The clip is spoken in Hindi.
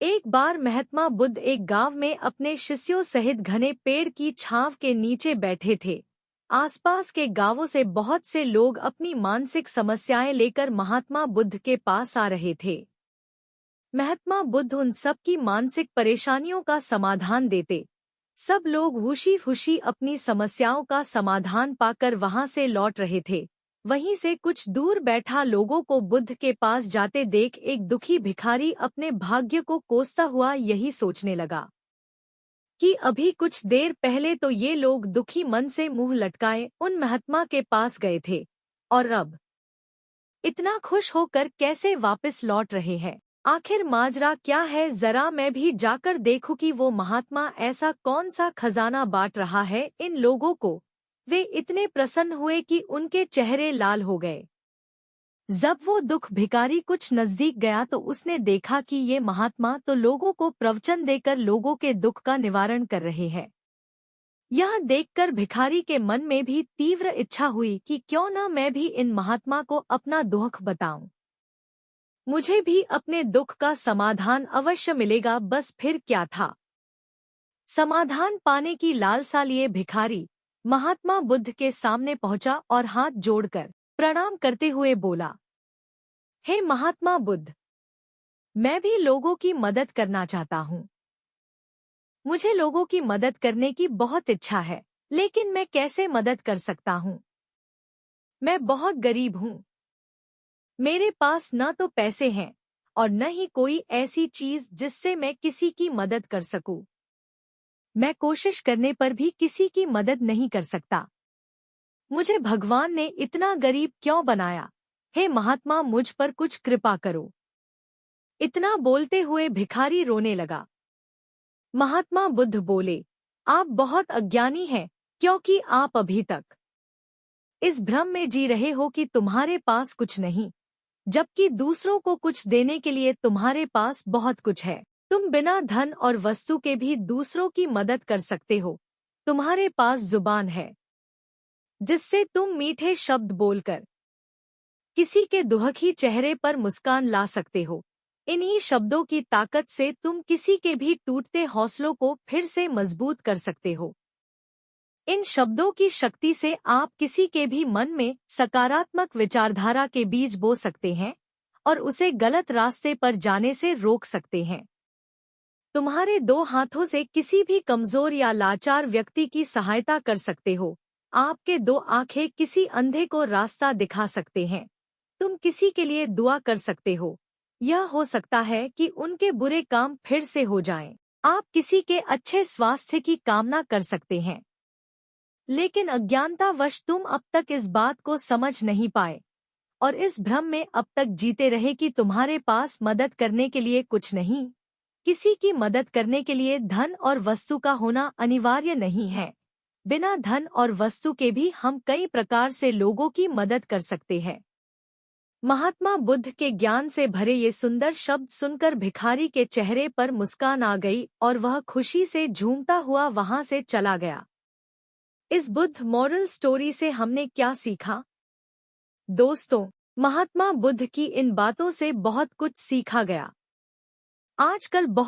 एक बार महात्मा बुद्ध एक गांव में अपने शिष्यों सहित घने पेड़ की छांव के नीचे बैठे थे। आसपास के गांवों से बहुत से लोग अपनी मानसिक समस्याएं लेकर महात्मा बुद्ध के पास आ रहे थे। महात्मा बुद्ध उन सब की मानसिक परेशानियों का समाधान देते। सब लोग खुशी खुशी अपनी समस्याओं का समाधान पाकर वहां से लौट रहे थे। वहीं से कुछ दूर बैठा लोगों को बुद्ध के पास जाते देख एक दुखी भिखारी अपने भाग्य को कोसता हुआ यही सोचने लगा कि अभी कुछ देर पहले तो ये लोग दुखी मन से मुंह लटकाए उन महात्मा के पास गए थे, और अब इतना खुश होकर कैसे वापस लौट रहे हैं। आखिर माजरा क्या है, जरा मैं भी जाकर देखूं कि वो महात्मा ऐसा कौन सा खजाना बांट रहा है इन लोगों को। वे इतने प्रसन्न हुए कि उनके चेहरे लाल हो गए। जब वो दुख भिखारी कुछ नजदीक गया तो उसने देखा कि ये महात्मा तो लोगों को प्रवचन देकर लोगों के दुख का निवारण कर रहे हैं। यह देखकर भिखारी के मन में भी तीव्र इच्छा हुई कि क्यों न मैं भी इन महात्मा को अपना दुख बताऊं। मुझे भी अपने दुख का समाधान अवश्य मिलेगा। बस फिर क्या था, समाधान पाने की लालसा लिए भिखारी महात्मा बुद्ध के सामने पहुंचा और हाथ जोड़कर प्रणाम करते हुए बोला, हे महात्मा बुद्ध, मैं भी लोगों की मदद करना चाहता हूँ। मुझे लोगों की मदद करने की बहुत इच्छा है, लेकिन मैं कैसे मदद कर सकता हूँ? मैं बहुत गरीब हूँ। मेरे पास न तो पैसे हैं और न ही कोई ऐसी चीज जिससे मैं किसी की मदद कर सकूं। मैं कोशिश करने पर भी किसी की मदद नहीं कर सकता। मुझे भगवान ने इतना गरीब क्यों बनाया? हे महात्मा, मुझ पर कुछ कृपा करो। इतना बोलते हुए भिखारी रोने लगा। महात्मा बुद्ध बोले, आप बहुत अज्ञानी हैं, क्योंकि आप अभी तक इस भ्रम में जी रहे हो कि तुम्हारे पास कुछ नहीं, जबकि दूसरों को कुछ देने के लिए तुम्हारे पास बहुत कुछ है। तुम बिना धन और वस्तु के भी दूसरों की मदद कर सकते हो। तुम्हारे पास जुबान है जिससे तुम मीठे शब्द बोलकर किसी के दुखी चेहरे पर मुस्कान ला सकते हो। इन्हीं शब्दों की ताकत से तुम किसी के भी टूटते हौसलों को फिर से मजबूत कर सकते हो। इन शब्दों की शक्ति से आप किसी के भी मन में सकारात्मक विचारधारा के बीज बो सकते हैं और उसे गलत रास्ते पर जाने से रोक सकते हैं। तुम्हारे दो हाथों से किसी भी कमजोर या लाचार व्यक्ति की सहायता कर सकते हो। आपके दो आंखें किसी अंधे को रास्ता दिखा सकते हैं। तुम किसी के लिए दुआ कर सकते हो। यह हो सकता है कि उनके बुरे काम फिर से हो जाएं। आप किसी के अच्छे स्वास्थ्य की कामना कर सकते हैं। लेकिन अज्ञानतावश तुम अब तक इस बात को समझ नहीं पाए और इस भ्रम में अब तक जीते रहे कि तुम्हारे पास मदद करने के लिए कुछ नहीं। किसी की मदद करने के लिए धन और वस्तु का होना अनिवार्य नहीं है। बिना धन और वस्तु के भी हम कई प्रकार से लोगों की मदद कर सकते हैं। महात्मा बुद्ध के ज्ञान से भरे ये सुंदर शब्द सुनकर भिखारी के चेहरे पर मुस्कान आ गई और वह खुशी से झूमता हुआ वहां से चला गया। इस बुद्ध मॉरल स्टोरी से हमने क्या सीखा? दोस्तों, महात्मा बुद्ध की इन बातों से बहुत कुछ सीखा गया। आजकल बहुत